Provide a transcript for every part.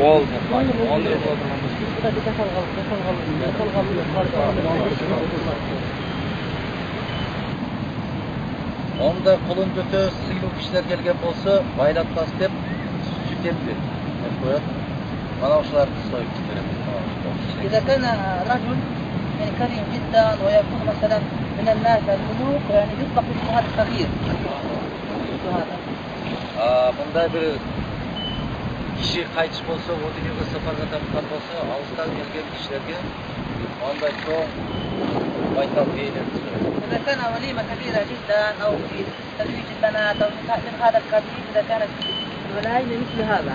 Onda kolun götü sıyılıp kişiler gelgen bolsa baylatmaz dep süt emdi. Koyat. Bana oşulardı soyup isterim. إذا كان رجل يعني كريم جدا ويكون مثلا من الناس الملوك يعني يطلق اسمه هذا الصغير. Bunday bir kişi kayıtış bolsa, o dünyada safarga tapkan bolsa, Ağustan gelgen kişilerge onda çok baytal beyler. إذا كان وليمة كبيرة جدا أو في تزويج البنات أو من هذا القبيل إذا كانت الولاية مثل هذا.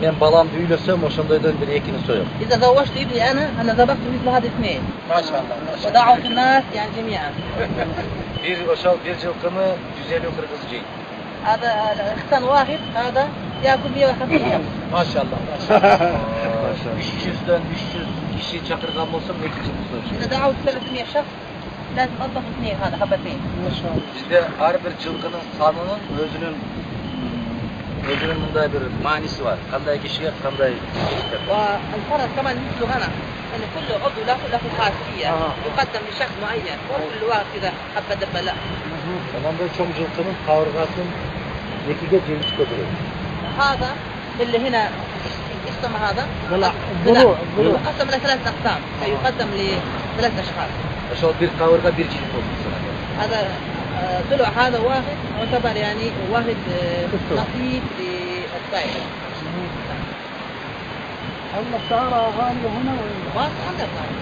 Ben balamdı üylesem oşandaydan bir ekini soyup. إذا زوجت ابني أنا ذبحت مثل هذا الاثنين. ما شاء الله. ودعوت الناس يعني جميعا. Bir cılkını 150 kırgız ceyim. هذا اختن واحد هذا يأكل 150 يوم. Maşallah. 300'den 300 kişi çakırgan olsa ne için إذا دعوت 300 شخص لازم أطبخ اثنين هذا حبتين. Bizde her bir cılkının sanının özünün bunday bir manisi var. Kanday kişiye kanday kişiler. والفرس كمان مثله هنا أن كل عضو له خاصية يقدم لشخص معين وكل واحد كذا حبة دبة لا. Tamamda çok cılkının kavurgasın nekige cılkı götürüyor. هذا اللي هنا اسمه هذا ضلع يقسم إلى 3 أقسام يقدم ل3 أشخاص. Şu bir kavurga bir cilt olsun sana. هذا ضلع هذا واحد يعتبر يعني واحد نصيب للسائل. هل السعر غالية هنا ولا؟ ما عندك غالي.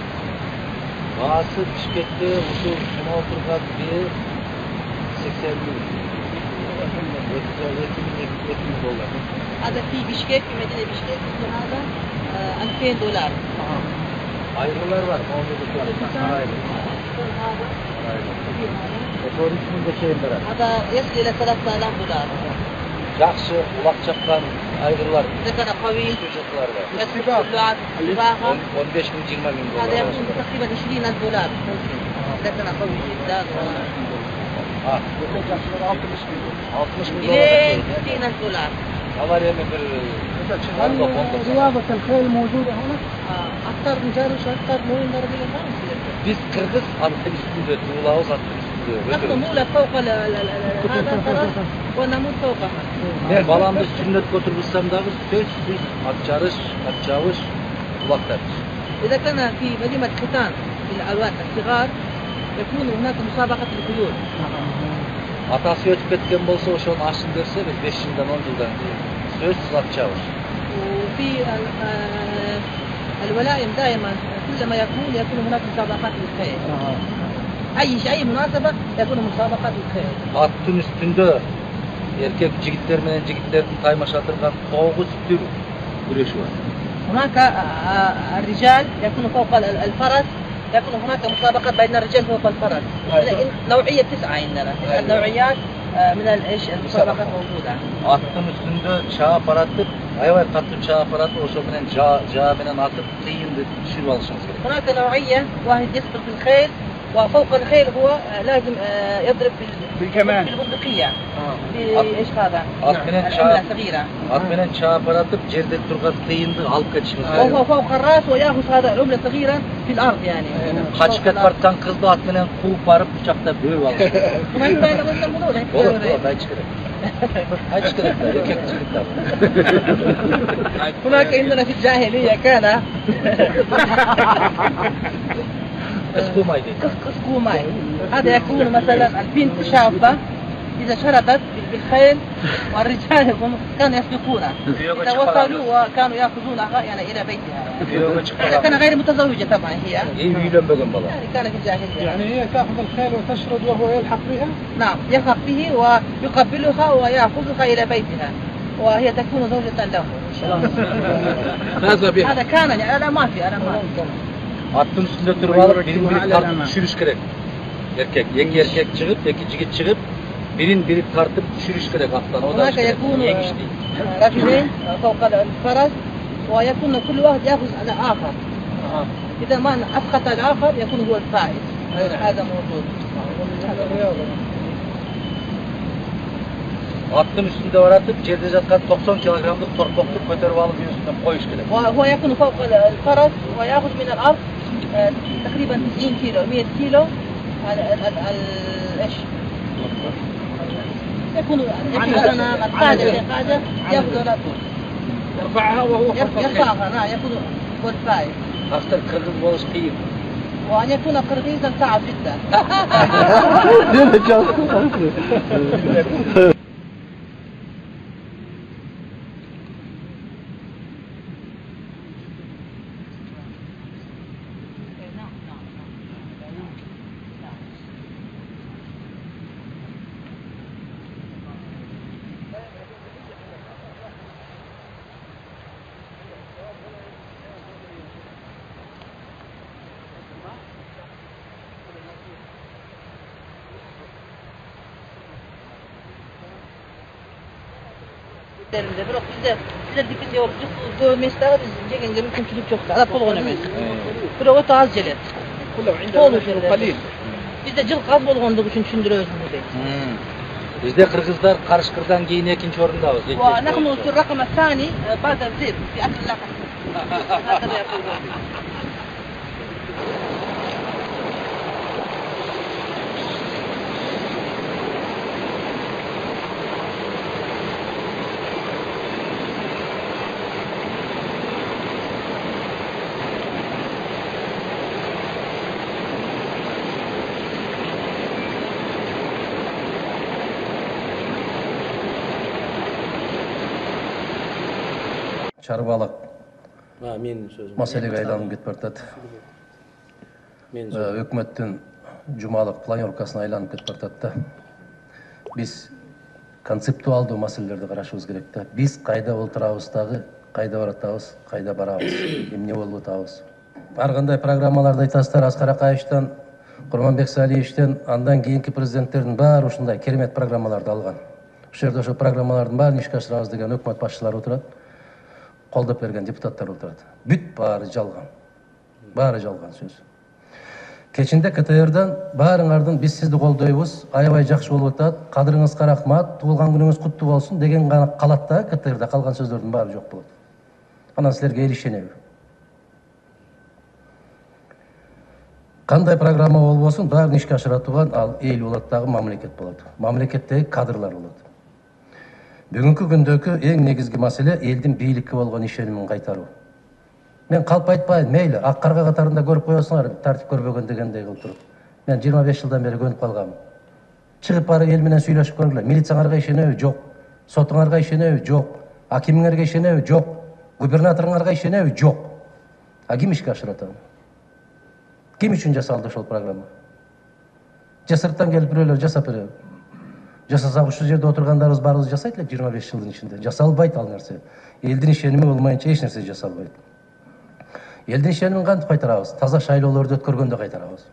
Bazı Bişkek'te şu şuna oturgan bir 80 bin. $2,000. هذا في بشكك في مدينة بشكك اسمه هذا $2000. Ayrılar var. هذا يصل إلى $3000. Yaxşı ulak çapkan ayrılar. إذا كان قوي Çocuklar var. يدخل سباقة 15 bin 20 bin dolar. هذا يكون تقريبا $20,000 إذا كان قوي جدا. 60 bin إلى dolar. $60,000. Ama yani bir هل رياضة الخيل موجودة هنا؟ أكثر مجالس وأكثر مهم ضربية ما يصير. biz Kırgız atın üstünde, tuğlağız atın üstünde. نحن مولى فوق هذا الفرس ونموت فوقها. Ben balamda sünnet götürmüşsem dağı söz atçavış kulaklar. إذا كان في وليمة ختان للأولاد الصغار يكون هناك مسابقة الخيول. Atası ötüp etken bolsa o şunu aşın derse biz 5 yıldan 10 yıldan sözsüz atçavış. وفي الولائم دائما كلما يكون هناك مسابقات للخيل. أي مناسبة يكون مسابقات للخيل. Atın üstünde erkek jigitlerin taymaş atırgan 9 tür güreşi var. هناك الرجال يكون فوق الفرس يكون هناك مسابقات بين الرجال فوق الفرس. نوعية 9 عندنا 9 نوعيات من المسابقات موجودة. Atın üstünde çağ aparatıp ayvay katıp çağ aparatı o şöminen çağ menen atıp kıyındı düşürüp alışınız gerek. هناك نوعية واحد يسبق بالخيل وفوق الخيل هو لازم يضرب بالكمان بالبندقية. ايش هذا؟ الحملة صغيرة. Atmenen çağ aparatıp yerde durgan kıyındı alıp kaçışınız gerek. وهو فوق الراس ويأخذ هذا عملة صغيرة في الأرض يعني. Kaçıket varsan kızdı atmenen kuğup varıp bıçakta böğü alışınız. Olur ay çıkırık. Ay çıkırık da erkek çıkırık da. هناك عندنا في الجاهلية كان Kıskumay değil. كسكوماي. هذا يكون مثلا البنت شابة إذا شردت بالخيل والرجال كانوا يسبقونها. إذا وصلوا وكانوا يأخذونها يعني إلى بيتها. هذا كان غير متزوجة طبعا هي. يعني كان في الجاهلية. يعني هي تأخذ الخيل وتشرد وهو يلحق بها؟ نعم يلحق به ويقبلها ويأخذها إلى بيتها. وهي تكون زوجة له. هذا كان يعني أنا ما في. Atın üstünde durup alıp birin tartıp düşürüş gerek. Erkek, erkek çıkıp, jigit çıkıp birin tartıp düşürüş gerek attan. O da يكون رجلين فوق الفرس ويكون كل واحد يأخذ على آخر. إذا ما أسقط الآخر يكون هو الفائز. هذا موجود. аттын üstünde baratıp жерде жаткан 90 килограммдык торпокту көтөрүп алып үстүнөн коюш керек. وهو يكون فوق الفرس ويأخذ من الأرض تقريبا 90 كيلو 100 كيلو ايش يكون القاعدة يأخذ على طول يرفعها وهو يرفعها نعم يكون والفاي Aslında kırgız boluş kıyım. وأن يكون قرغيزا صعب جدا Бирок bizde dikinde olup bu mesleğe biz jegenge mümkünçülük yok. Alap bolğon emes. Bирок öte az jelet. قليل. Bizde jıl az bolğondugu üçin түшүндүрөбүз deyт. Bizde Kırgızlar Karışkır'dan keyin ekinci orundabız. ونحن في الرقم الثاني بعد الذئب في أكل اللحم. هكذا يقولون. Çarbalak maселеге айланып кетип баратат. Өкмөттүн жумалык планёркасына айланып кетип баратат да. Биз концептуалдуу маселелерди карашыбыз керек да. Биз кайда олтурабыз дагы, кайда баратабыз, кайда барабыз, эмне болуп атабыз. Ар кандай программаларды айтасыздар, Аскар Акаевичтен, Курманбек Салиевичтен, андан кийинки президенттердин баары ушундай керемет программаларды алган. Ушул жерде ошо программалардын баарын ишке ашырабыз деген өкмөт башчылары отурат. Қолдап берген депутаттар отырады. Бүт бары жалған. Бары жалған сөз. Кечинде КТРдан баарыңардын биз сизди колдойбуз, аябай жакшы болуп атат, кадырыңызга рахмат, туулган күнүңүз куттуу болсун деген гана калат да КТРда, калган сөздөрдүн баары жок болот. Анан силерге эл ишенеби? Кандай программа болбосун, баарын ишке ашыра турган ал эл болот дагы, мамлекет болот. Мамлекеттеги кадрлар болот. Бүгүнкү күндөгү эң негизги маселе элдин бийликке болгон ишенимин кайтаруу. Мен калп айтпайм, мейли, ак карга катарында көрүп коесуңар, тартип көрбөгөн дегендей кылып туруп. Мен 25 жылдан бери көнүп калгам. Чыгып барып эл менен сүйлөшүп көргүлө. Милицияңарга ишенеби? Жок. Сотуңарга ишенеби? Жок. Акимиңерге ишенеби? Жок. Губернаторуңарга ишенеби? Жок. А ким ишке ашырат аны? Ким үчүн жасалды ошол программа? Же сырттан келип бирөөлөр жасап береби? Жасасак ушул жерде отургандарыбыз баарыбыз жасайт элек 25 жылдын ичинде. Жасалбайт ал нерсе. Элдин ишеними болмайынча эч нерсе жасалбайт. Элдин ишенимин кантип кайтарабыз? Таза шайлоолорду өткөргөндө кайтарабыз.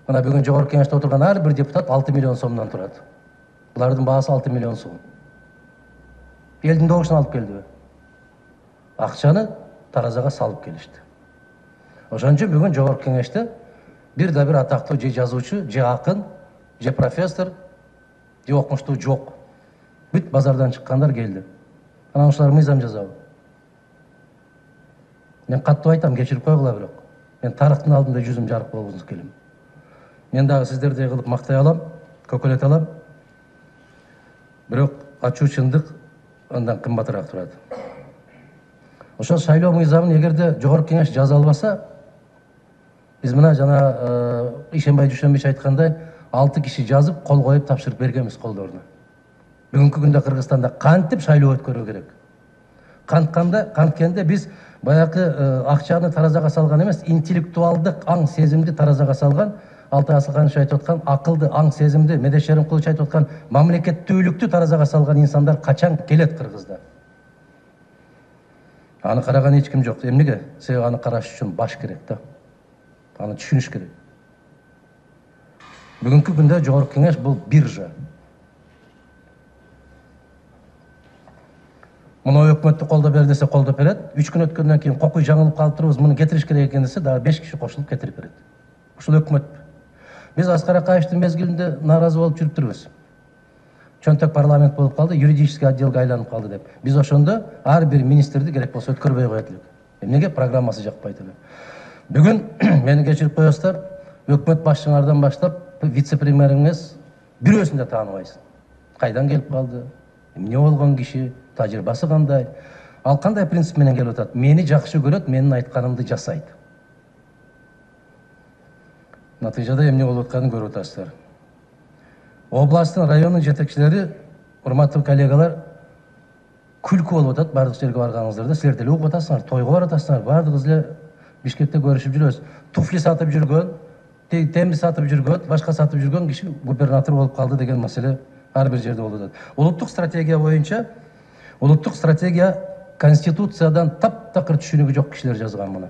Мына бүгүн жогорку кеңеште отурган ар бир депутат 6 миллион сомдон турат. Булардын баасы 6 миллион сом. Элдин добушун алып келдиби? Акчаны таразага салып келишти. Ошон үчүн бүгүн жогорку кеңеште бир да бир атактуу же жазуучу, же акын, же профессор, же окумуштуу жок. Бүт базардан чыккандар келди. Анан ушулар мыйзам жазабы? Мен каттуу айтам, кечирип койгула бирок. Мен тарыхтын алдында жүзүм жарык болгусу келем. Мен дагы сиздердей кылып мактай алам, көкөлөт алам. Бирок ачуу чындык андан кымбатыраак турат. Ошол шайлоо мыйзамын эгерде жогорку кеңеш жаза албаса, биз мына жана Ишенбай Дүйшөнбич айткандай 6 киши жазып, кол коюп тапшырып бергенбиз колдоруна. Бүгүнкү күндө Кыргызстанда кантип шайлоо өткөрүү керек? Канткенде биз баягы акчаны таразага салган эмес, интеллектуалдык аң сезимди таразага салган, Алтай Асылханович айтып аткан акылды, аң сезимди, Медеш Шеримкулович айтып аткан мамлекеттүүлүктү таразага салган инсандар качан келет Кыргызда? Аны караган эч ким жок. Эмнеге? Себеби аны караш үчүн баш керек да. Аны түшүнүш керек. Бүгүнкү күндө жогорку кеңеш бул биржа. Муну өкмөттү колдоп бер десе колдоп берет. 3 күн өткөндөн кийин кокуй жаңылып калып турубуз, муну кетириш керек экен десе, дагы 5 киши кошулуп кетирип берет. Ушул өкмөт. Биз Аскар Акаевичтин мезгилинде нааразы болуп жүрүп турбуз. чөнтөк парламент болуп калды, юридический отделге айланып калды деп. Биз ошондо ар бир министрди керек болсо өткөрбөй коет элек. Эмнеге? Программасы жакпайт эле. Бүгүн мени кечирип коесуздар, өкмөт башчыңардан баштап вице-премьериңиз бирөөсүн да тааныбайсың. Кайдан келип калды? Эмне болгон киши? Тажрыйбасы кандай? Ал кандай принцип менен келип атат? Мени жакшы көрөт, менин айтканымды жасайт. Натыйжада эмне болуп атканын көрүп атасыздар. Областтын, райондун жетекчилери, урматтуу коллегалар, күлкү болуп атат бардык жерге барганыңыздарда. Силер деле угуп атасыңар, тойго барып атасыңар, бардыгыбыз эле Бишкекте көрүшүп жүрөбүз. Туфли сатып жүргөн, темир сатып жүргөн, башка сатып жүргөн киши губернатор болуп калды деген маселе ар бир жерде болуп атат. Улуттук стратегия боюнча, улуттук стратегия Конституциядан таптакыр түшүнүгү жок кишилер жазган муну.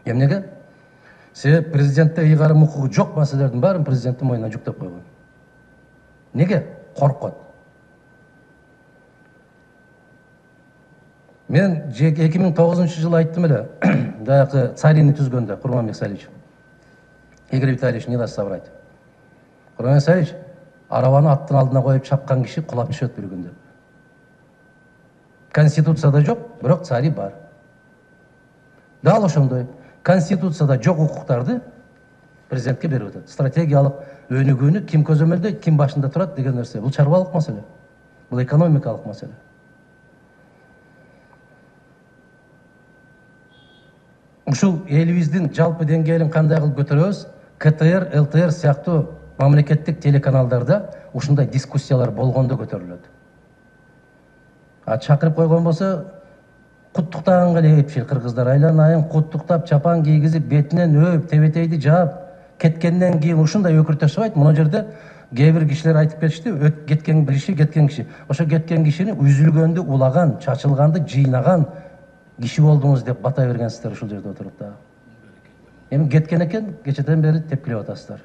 Эмнеге? Себеп президентте ыйгарым укугу жок маселелердин баарын президенттин мойнуна жүктөп койгон. Неге? Коркот. Мен 2009-жылы айттым эле, дагы Царины түзгөндө, Курманбек Салич. Игорь Витальевич не даст соврать. Курманбек Салич арабаны аттын алдына коюп чапкан киши кулап түшөт бир күндө. Конституцияда жок, бирок цари бар. Дал ошондой. Конституцияда жок укуктарды президентке берип атат. Стратегиялык өнүгүүнү ким көзөмөлдөйт, ким башында турат деген нерсе. Бул чарбалык маселе. Бул экономикалык маселе. Ушул элибиздин жалпы деңгээлин кандай кылып көтөрөбүз? КТР, ЛТР сыяктуу мамлекеттик телеканалдарда ушундай дискуссиялар болгондо көтөрүлөт. Чакырып койгон болсо, куттуктаганга элепчил кыргыздар айланайын, куттуктап, чапан кийгизип, бетинен өп, тебетейди жаап, кеткенден кийин ушундай өкүртөшүп мына жерде кээ бир кишилер айтып кетишти, кеткен киши. Ошо кеткен кишини үзүлгөндү улаган, чачылганды жыйнаган киши болдуңуз деп бата бергенсиздер ушул жерде отуруп да. Эми кеткен экен, кечеден бери тепкилеп атасыздар.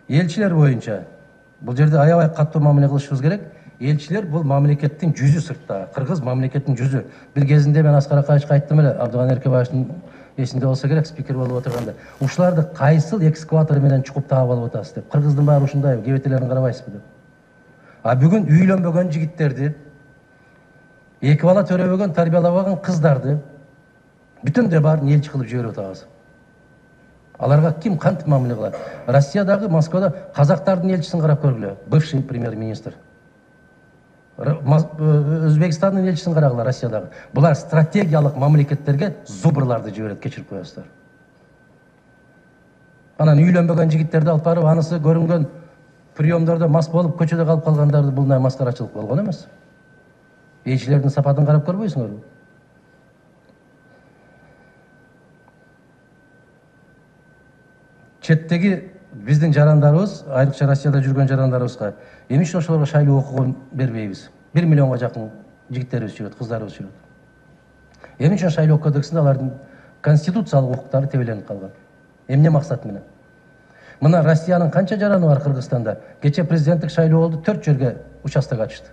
Элчилер боюнча бул жерде аябай катуу мамиле кылышыбыз керек. Элчилер бул мамлекеттин жүзү сыртта, кыргыз мамлекеттин жүзү. Бир кезинде мен Аскар Акаевичке айттым эле, Абдыган Эркебаевдин эсинде болсо керек, спикер болуп отурганда. Ушуларды кайсыл экскаватор менен чукуп таап алып атасыз деп. Кыргыздын баары ушундай, кебетелерин карабайсызбы деп. Бүгүн үйлөнбөгөн жигиттерди, эки бала төрөбөгөн, тарбиялабаган кыздарды бүтүндөй баарын элчи кылып жиберип атабыз. Аларга ким кантип мамиле кылат? Россиядагы, Москвада казактардын элчисин карап көргүлө, бывший премьер-министр. Өзбекстандын элчисин карагыла, Россиядагы. Булар стратегиялык мамлекеттерге зубрларды жиберет, кечирип коесуздар. Анан үйлөнбөгөн жигиттерди алып барып, анысы көрүнгөн приемдордо мас болуп көчөдө калып калгандарды булдай маскарачылык болгон эмес. Элчилердин сапатын карап көрбөйсүңөрбү? Четтеги биздин жарандарыбыз, айрыкча Россияда жүргөн жарандарыбызга эмне үчүн ошолорго шайлоо укугун бербейбиз? 1 миллионго жакын жигиттерибиз жүрөт, кыздарыбыз жүрөт. Эмне үчүн шайлоо кодексинде алардын конституциялык укуктары тебеленип калган? Эмне максат менен? Мына Россиянын канча жараны бар Кыргызстанда? Кече президенттик шайлоо болду, 4 жерге участок ачышты.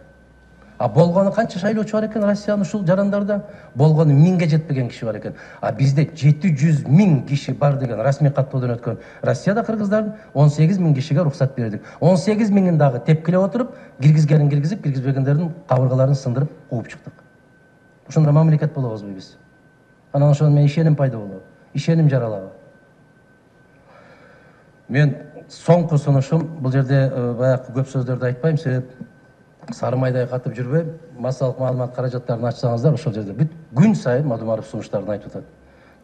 Болгону канча шайлоочу бар экен Россиянын ушул жарандарда? Болгону 1000ге жетпеген киши бар экен. Бизде 700 000 киши бар деген расмий каттоодон өткөн. Россияда кыргыздардын 18 000 кишиге уруксат бердик. 18 000-ин дагы тепкилеп отуруп, киргизгенин киргизип, киргизбегендердин кабыргаларын сындырып, кууп чыктык. Ушундай мамлекет болобузбу биз? Анан ошондон мен ишеним пайда болобу? Ишеним жаралабы? Мен соңку сунушум, бул жерде баягы көп сөздөрдү айтпайм, себеп сары майдай катып жүрбөйм. Массалык маалымат каражаттарын ачсаңыздар, ошол жерде бүт күн сайын Мадумаров сунуштарын айтып атат.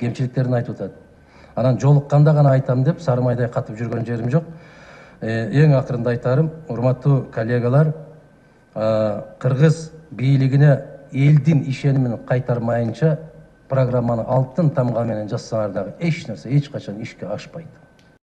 Кемчиликтерин айтып атат. Анан жолукканда гана айтам деп сары майдай катып жүргөн жерим жок. Эң акырында айтарым, урматтуу коллегалар, кыргыз бийлигине элдин ишенимин кайтармайынча программаны алтын тамга менен жазсаңар дагы эч нерсе эч качан ишке ашпайт.